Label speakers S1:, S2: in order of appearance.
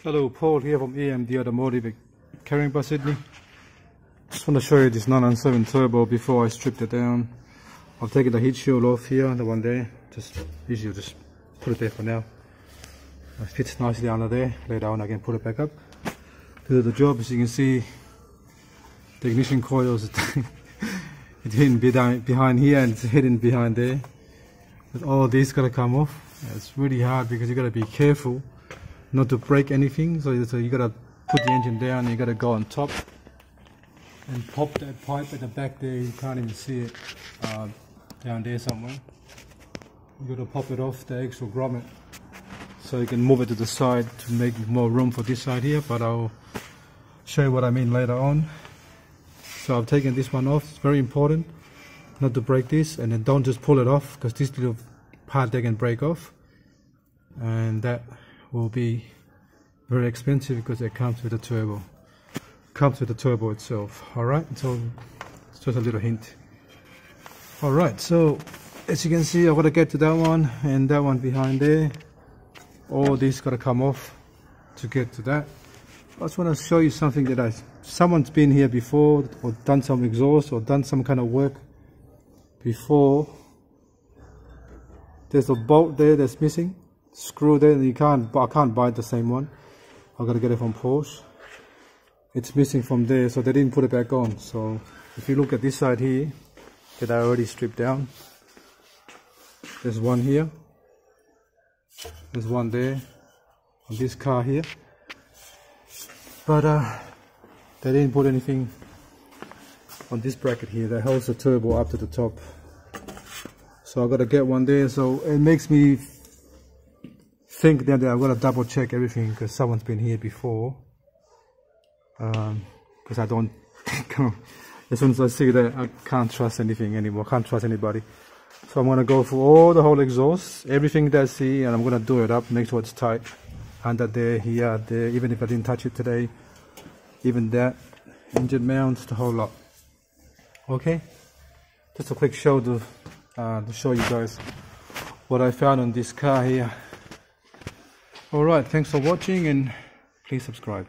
S1: Hello, Paul here from AMD Automotive at Carrington, Sydney. Just want to show you this 997 turbo before I stripped it down. I've taken the heat shield off here, the one there. Usually just put it there for now. It fits nicely under there. Later on I can put it back up. Do the job. As you can see, the ignition coils it's hidden behind here and it's hidden behind there. But all this gotta come off. It's really hard because you gotta be careful not to break anything, so you gotta put the engine down, you gotta go on top and pop that pipe at the back there. You can't even see it down there somewhere. You gotta pop it off the extra grommet so you can move it to the side to make more room for this side here, but I'll show you what I mean later on. So I've taken this one off. It's very important not to break this, and then don't just pull it off because this little part they can break off, and that will be very expensive because it comes with the turbo. Comes with the turbo itself. Alright, so it's just a little hint. Alright, so as you can see, I've got to get to that one and that one behind there. All this got to come off to get to that. I just want to show you something that someone's been here before or done some exhaust or done some kind of work before. There's a bolt there that's missing. Screw there, and I can't buy the same one. I've got to get it from Porsche. It's missing from there, so they didn't put it back on. So if you look at this side here that I already stripped down, there's one here, there's one there on this car here, but they didn't put anything on this bracket here that holds the turbo up to the top. So I've got to get one there. So it makes me think that I've got to double check everything because someone's been here before. Because I don't, as soon as I see that, I can't trust anything anymore, can't trust anybody. So I'm going to go through all the whole exhaust, everything that I see, and I'm going to do it up, make sure it's tight. Under there, here, there, even if I didn't touch it today, even that, engine mounts, the whole lot. Okay, just a quick show to show you guys what I found on this car here. Alright, thanks for watching and please subscribe.